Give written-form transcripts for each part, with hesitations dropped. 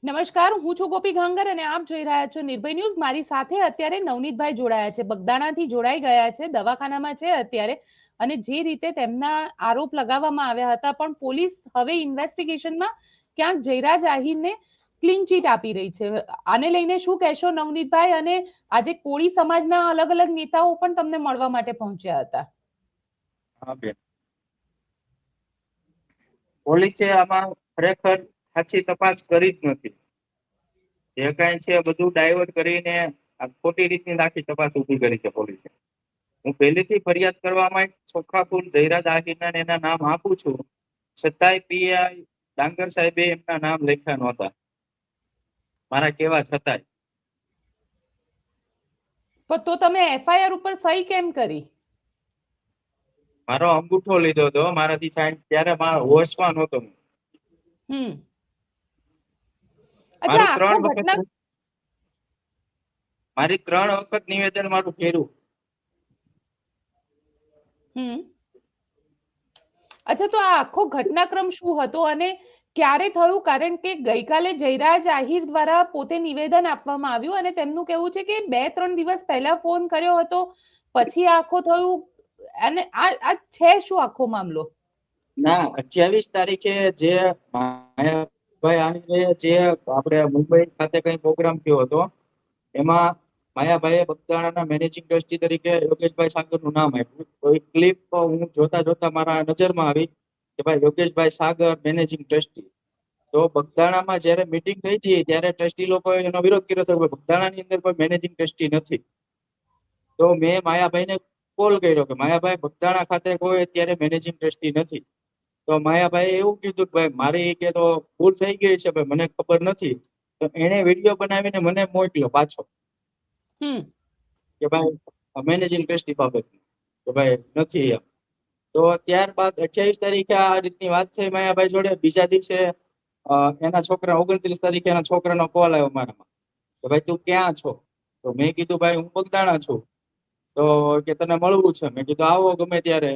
નમસ્કાર, હું છું ગોપી ગાંગર અને આપ જોઈ રહ્યા છો નિર્ભય ન્યૂઝ। મારી સાથે અત્યારે નવનીતભાઈ જોડાયા છે, બગદાણાથી જોડાઈ ગયા છે, દવાખાનામાં છે અત્યારે। અને જે રીતે તેમના આરોપ લગાવવામાં આવ્યા હતા, પણ પોલીસ હવે ઇન્વેસ્ટિગેશનમાં ક્યાંક જયરાજ આહિરને ક્લીન ચીટ આપી રહી છે। આને લઈને શું કહેશો નવનીતભાઈ? અને આજે કોળી સમાજના અલગ અલગ નેતાઓ પણ તમને મળવા માટે પહોંચ્યા હતા। હા બેન, પોલીસે આમાં ખરેખર સાચી તપાસ કરી જ નથી। જે કાંઈ છે બધું ડાયવર્ટ કરીને આ ખોટી રીતની આખી તપાસ ઊભી કરી છે પોલીસે। હું પહેલેથી ફરિયાદ કરવામાં ચોખાપુર જયરાજ આહિરના ને એના નામ આપું છું, છતાંય પીઆઈ ડાંગર સાહેબે એમના નામ લખ્યા નહોતા મારા કહેવા છતાંય। પણ તો તમે એફઆઈઆર ઉપર સહી કેમ કરી? મારો અંગૂઠો લીધો હતો મારાથી સાઈન, ત્યારે મારા હોશમાં નહોતો। અચ્છા, મારું આખો ઘટના મારી 3 વખત નિવેદન મારું ફેર્યું। અચ્છા, તો આ આખો ઘટનાક્રમ શું હતો અને ક્યારે થયું? કારણ કે ગઈકાલે જયરાજ આહિર દ્વારા પોતે નિવેદન આપવામાં આવ્યું અને તેમનું કહેવું છે કે 2-3 દિવસ પહેલા ફોન કર્યો હતો, પછી આખો થયું। અને આ છે શું આખો મામલો? ના, 28 તારીખે જે માયાભાઈ આહિરે જે આપણે મુંબઈ ખાતે કઈ પ્રોગ્રામ થયો હતો, એમાં માયાભાઈએ બગદાણાના મેનેજિંગ ટ્રસ્ટી તરીકે યોગેશભાઈ સાગરનું નામ આપ્યું। તો એ ક્લિપ હું જોતા જોતા મારા નજરમાં આવી કે ભાઈ યોગેશભાઈ સાગર મેનેજિંગ ટ્રસ્ટી। તો બગદાણામાં જયારે મીટિંગ થઈ હતી ત્યારે ટ્રસ્ટી લોકોએ એનો વિરોધ કર્યો હતો કે બગદાણાની અંદર કોઈ મેનેજિંગ ટ્રસ્ટી નથી। તો મેં માયાભાઈને કોલ કર્યો કે માયાભાઈ, બગદાણા ખાતે કોઈ અત્યારે મેનેજિંગ ટ્રસ્ટી નથી। તો માયાભાઈએ એવું કીધું કે ભાઈ મારી કે તો ભૂલ થઈ ગઈ છે, ભાઈ મને ખબર નથી। તો એને વિડીયો બનાવીને મને મોકલ્યો પાછો કે ભાઈ મેનેજિંગ ટ્રસ્ટી બાબત કે ભાઈ નથી એમ। તો ત્યારબાદ 28 તારીખે આ રીતની વાત થઈ માયાભાઈ જોડે। બીજા દિવસે એના છોકરા 29 તારીખે એના છોકરાનો કોલ આવ્યો મારામાં કે ભાઈ તું ક્યાં છો? તો મેં કીધું ભાઈ હું બગદાણા છું। તો કે તને મળવું છે। મેં કીધું આવો ગમે ત્યારે।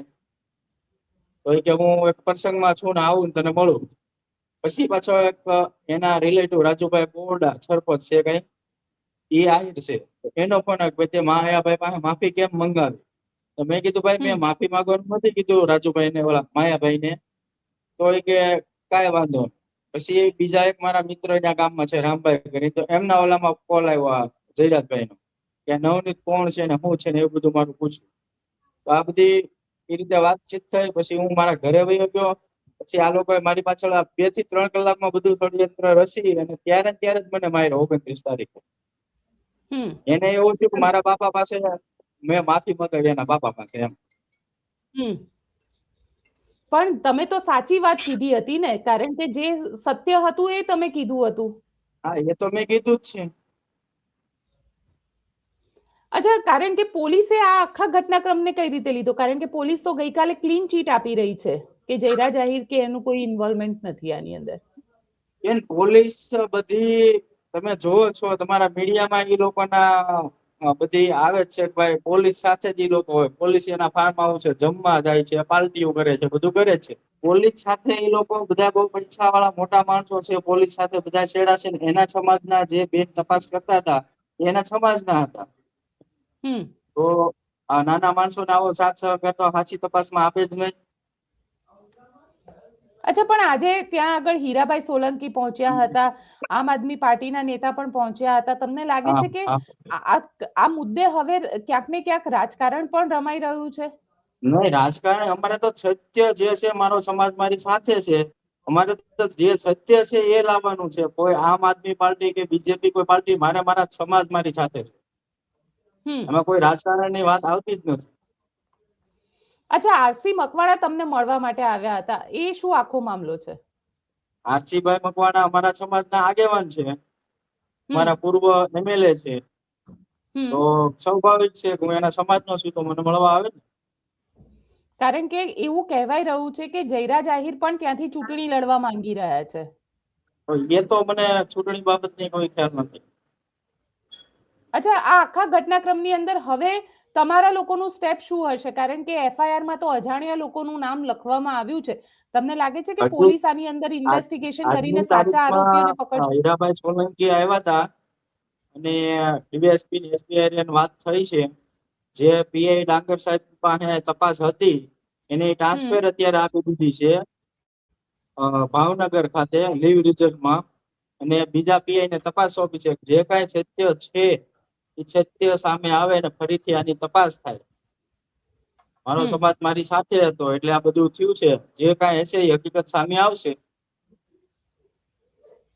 તો કે હું એક પ્રસંગમાં છું ને આવું તને મળું। પછી પાછો એક એના રિલેટિવ રાજુભાઈ બોરડા સરપંચ છે કઈ, એ આહિર છે, એનો ફોન આવ્યો કે માયાભાઈ પાસે માફી કેમ મંગાવી? તો મેં કીધું ભાઈ મેં માફી માંગવાનું નથી કીધું રાજુભાઈ ને ઓલા માયાભાઈ ને। તો એ કે કાંઈ વાંધો નહીં। પછી બીજા એક મારા મિત્ર ત્યાં ગામમાં છે રામભાઈ કરી, તો એમના ઓલામાં કોલ આવ્યો જયરાજભાઈ નો કે નવનીત કોણ છે ને શું છે ને એવું બધું મારું પૂછ્યું। તો આ બધી એ રીતે વાતચીત થઈ। પછી હું મારા ઘરે વયો ગયો। પછી આ લોકોએ મારી પાછળ 2 થી 3 કલાકમાં બધું ષડયંત્ર રચી અને ત્યારે જ મને માર્યો 29 તારીખે। એને એવું થયું કે મારા બાપા પાસે મેં માફી માંગી એના બાપા પાસે એમ। પણ તમે તો સાચી વાત કીધી હતી ને, કારણ કે જે સત્ય હતું એ તમે કીધું હતું। હા, એ તો મેં કીધું જ છે। અચ્છા, કારણ કે પોલીસે આ આખા ઘટનાક્રમને કઈ રીતે લીધો? કારણ કે પોલીસ તો ગઈકાલે ક્લીન ચીટ આપી રહી છે કે જયરાજ આહિર કે એનું કોઈ ઇન્વોલ્વમેન્ટ નથી આની અંદર। બેન, પોલીસ બધી તમે જોવો છો તમારા મીડિયામાં એ લોકોના બધી આવે છે કે ભાઈ પોલીસ સાથે જ એ લોકો હોય, પોલીસ એના ફાર્મ હાઉસ છે, જમવા જાય છે, પાર્ટીઓ કરે છે, બધું કરે છે। પોલીસ સાથે એ લોકો બધા બહુ પૈસા વાળા મોટા માણસો છે, પોલીસ સાથે બધા છેડા છે। એના સમાજના જે બેન તપાસ કરતા હતા એના સમાજના હતા। તો આ નાના માણસોને આવો સાથ સહકાર તો સાચી તપાસમાં આપે જ નહીં। અચ્છા, પણ આજે ત્યાં આગળ હીરાભાઈ સોલંકી પહોંચ્યા હતા, આમ આદમી પાર્ટીના નેતા પણ પહોંચ્યા હતા। તમને લાગે હા છે કે હા, આ મુદ્દે હવે ક્યાંક ને ક્યાંક રાજકારણ પણ રમાઈ રહ્યું છે? નહીં, રાજકારણ અમારે તો સત્ય જે છે, મારો સમાજ મારી સાથે છે। અમારે તો જે સત્ય છે એ લાવવાનું છે। કોઈ આમ આદમી પાર્ટી કે બીજેપી કોઈ પાર્ટી, મારા સમાજ મારી સાથે છે। એમાં કોઈ રાજકારણની વાત આવતી જ નથી। અચ્છા, આરસી મકવાણા તમને મળવા માટે આવ્યા હતા, એ શું આખો મામલો છે? આરસીભાઈ મકવાણા અમારા સમાજના આગેવાન છે, મારા પૂર્વ એમએલએ છે। તો સ્વાભાવિક છે કે હું એના સમાજનો છું તો મને મળવા આવે ને। કારણ કે એવું કહેવાય રહ્યું છે કે જયરાજ આહિર પણ ત્યાંથી ચૂંટણી લડવા માંગી રહ્યા છે। એ તો મને ચૂંટણી બાબતની કોઈ ખ્યાલ નથી। અચ્છા, આ આખા ઘટનાક્રમની અંદર હવે તમારા લોકોનું સ્ટેપ શું હશે? કારણ કે એફઆઈઆર માં તો અજાણ્યા લોકોનું નામ લખવામાં આવ્યું છે. તમને લાગે છે કે હજુ પોલીસ આની અંદર ઇન્વેસ્ટિગેશન કરીને આજની સાચા આરોપીઓને તારીખમાં પકડશે? હીરાભાઈ સોલંકી આવ્યા હતા અને ડીવાયએસપી ને એસપી વાત થઈ છે. જે પીઆઈ ડાંગર સાહેબ પાસે તપાસ હતી એની ટ્રાન્સફર અત્યારે આપી દીધી છે ભાવનગર ખાતે લીવ રિઝર્વમાં, અને બીજા પીઆઈ ને તપાસ સોંપી છે. જે કાંઈ સત્ય છે એ સત્ય સામે આવે ને ફરીથી આની તપાસ થાય. મારો સમાજ મારી સાથે હતો એટલે આ બધું થયું છે. જે કાંઈ હશે એ હકીકત સામે આવશે.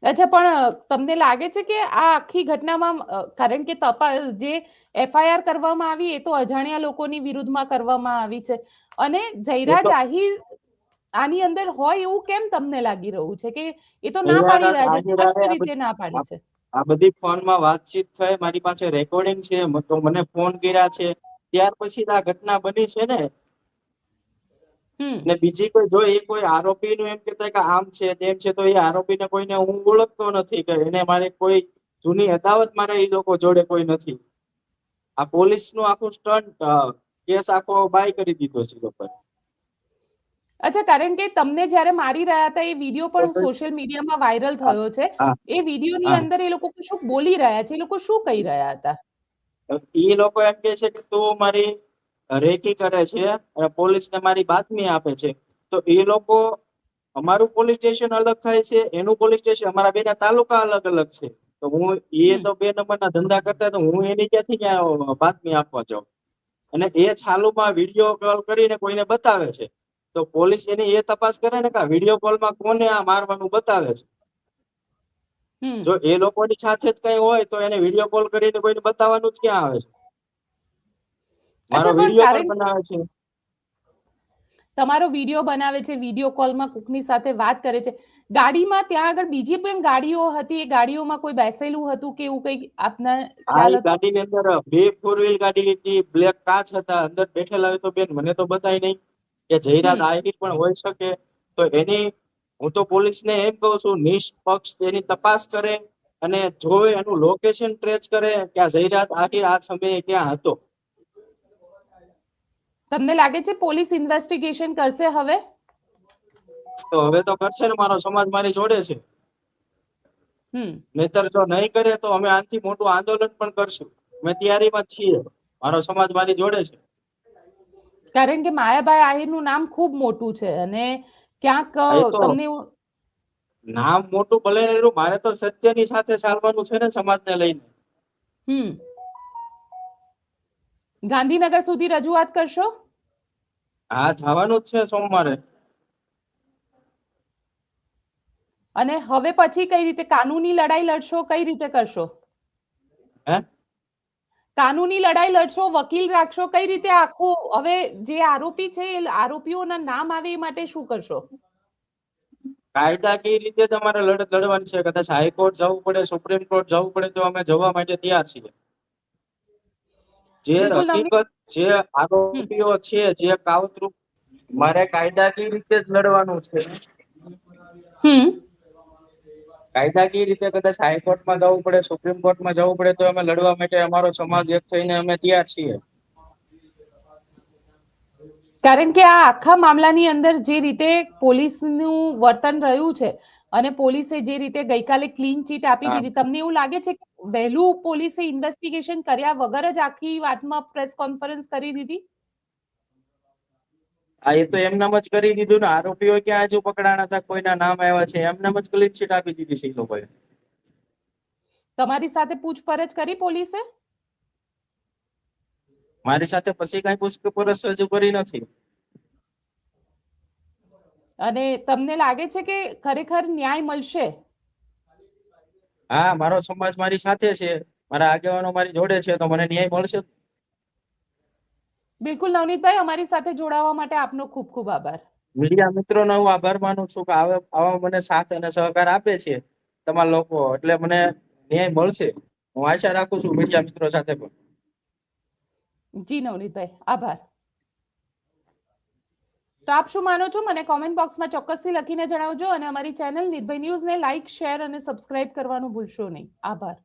અચ્છા, પણ તમને લાગે છે કે આ આખી ઘટનામાં કારણ કે તપાસ જે એફઆઈઆર કરવામાં આવી એ તો અજાણ્યા લોકોની વિરુદ્ધમાં કરવામાં આવી છે, અને જયરાજ આહિર આની અંદર હોય એવું કેમ તમને લાગી રહ્યું છે કે એ તો ના પાડી રહ્યા છે, સ્પષ્ટ રીતે ના પાડી છે? આ બધી ફોનમાં વાતચીત થઈ, મારી પાસે રેકોર્ડિંગ છે, તો મને ફોન કર્યા છે, ત્યાર પછી આ ઘટના બની છે ને. ને બીજી કોઈ આરોપી નું એમ કહેતા કે આમ છે તેમ છે, તો એ આરોપીને કોઈને હું ઓળખતો નથી કે એને મારે કોઈ જૂની અદાવત મારે એ લોકો જોડે કોઈ નથી. આ પોલીસ નું આખું સ્ટન્ટ કેસ આખો બાય કરી દીધો છે લોકોએ. અચ્છા, કારણ કે તમને જ્યારે મારી રહ્યા હતા એ વિડીયો પણ સોશિયલ મીડિયામાં વાયરલ થયો છે. એ વિડીયોની અંદર એ લોકો શું બોલી રહ્યા છે? એ લોકો શું કહી રહ્યા હતા? એ લોકો એમ કે છે કે તું મારી રેકી કરે છે અને પોલીસને મારી બાતમી આપે છે. તો એ લોકો, અમારું પોલીસ સ્ટેશન અલગ થાય છે, એનું પોલીસ સ્ટેશન, અમારા બેના તાલુકા અલગ અલગ છે. તો હું તો 2 નંબરના ધંધા કરતા, તો હું એની ક્યાંથી ક્યાં બાતમી આપવા જાઉં? અને એ ચાલુમાં વિડીયો કોલ કરીને કોઈને બતાવે છે. તો પોલીસ એની એ તપાસ કરે ને કે વિડીયો કોલમાં કોને આ મારવાનું બતાવે છે. જો એ લોકોની સાથે જ કઈ હોય તો એને વિડીયો કોલ કરીને કોઈને બતાવવાનું જ ક્યાં આવે છે? મારો વિડીયો પણ બનાવે છે. તમારો વિડીયો બનાવે છે, વિડીયો કોલમાં કોકની સાથે વાત કરે છે. ગાડીમાં ત્યાં આગળ બીજી પણ ગાડીઓ હતી, એ ગાડીઓમાં કોઈ બેસેલું હતું કે એવું કઈ આપના ખ્યાલ હતો? ગાડીની અંદર 2 4 વ્હીલ ગાડી હતી, બ્લેક કાચ હતા, અંદર બેઠેલા હોય તો બેન મને તો બતાય નહીં કે જયરાજ આહિર પણ હોઈ શકે. તો હું તો પોલીસને એમ કહું છું, નિષ્પક્ષ એની તપાસ કરે અને જોવે, એનું લોકેશન ટ્રેસ કરે કે આ જયરાજ આહિર આ સમયે ક્યાં હતો. તમને લાગે છે પોલીસ ઇન્વેસ્ટિગેશન કરશે હવે? તો હવે તો કરશે ને, મારો સમાજ મારી જોડે છે. નહીતર જો નહીં કરે તો અમે આનાથી મોટું આંદોલન પણ કરશું. અમે તૈયારીમાં છીએ. મારો સમાજ મારી જોડે છે. કારણ કે માયાભાઈ આહિરનું નામ ખૂબ મોટું છે અને ક્યાંક તમને નામ મોટું ભલે ને રહ્યું, મારે તો સત્યની સાથે ચાલવાનું છે ને સમાજને લઈને. ગાંધીનગર સુધી રજૂઆત કરશો? હા, જવાનું જ છે સોમવારે. અને હવે પછી કઈ રીતે કાનૂની લડાઈ લડશો? કઈ રીતે કરશો? કાનૂની લડાઈ લડશો, વકીલ રાખશો, કઈ રીતે આખું? હવે જે આરોપી છે એ આરોપીઓના નામ આવે એ માટે શું કરશો? કાયદાકીય રીતે તમારે લડત લડવાની છે. કદાચ હાઈકોર્ટ જવું પડે, સુપ્રીમ કોર્ટ જવું પડે તો અમે જવા માટે તૈયાર છીએ. જે હકીકત, જે આરોપીઓ છે, જે કાવતરું, મારે કાયદાકીય રીતે જ લડવાનું છે. કાયદાકીય રીતે કદાચ હાઈકોર્ટમાં જવું પડે, સુપ્રીમ કોર્ટમાં જવું પડે તો અમે લડવા માટે અમારો સમાજ એક થઈને અમે તૈયાર છીએ. કારણ કે આ આખા મામલાની અંદર જે રીતે પોલીસનું વર્તન રહ્યું છે અને પોલીસે જે રીતે ગઈકાલે ક્લીન ચીટ આપી દીધી, તમને એવું લાગે છે કે વહેલું પોલીસે ઇન્વેસ્ટિગેશન કર્યા વગર જ આખી વાતમાં પ્રેસ કોન્ફરન્સ કરી દીધી? એ તો એમનામ જ કરી દીધું ને. આરોપીઓ ક્યાં હજુ પકડાણા હતા, કોઈના નામ આવ્યા છે? એમનામ જ ક્લીન ચીટ આપી દીધી છે એ લોકોએ. તમારી સાથે પૂછપરછ કરી પોલીસે? મારી સાથે પછી કઈ પૂછપરછ હજુ કરી નથી. અને તમને લાગે છે કે ખરેખર ન્યાય મળશે? હા, મારો સમાજ મારી સાથે છે, મારા આગેવાનો મારી જોડે છે, તો મને ન્યાય મળશે. બિલકુલ નવનીતભાઈ, અમારી સાથે જોડાવા માટે આપનો ખૂબ ખૂબ આભાર. મીડિયા મિત્રોનો હું આભાર માનું છું કે આવા મને સાથ અને સહકાર આપે છે તમારા લોકો, એટલે મને ન્યાય મળશે. હું આશા રાખું છું મીડિયા મિત્રો સાથે પણ. જી નવનીતભાઈ, આભાર. તો આપ શું માનો છો મને કોમેન્ટ બોક્સમાં ચોક્કસથી લખીને જણાવજો, અને અમારી ચેનલ નિર્ભય ન્યૂઝને લાઇક, શેર અને સબસ્ક્રાઇબ કરવાનું ભૂલશો નહીં. આભાર.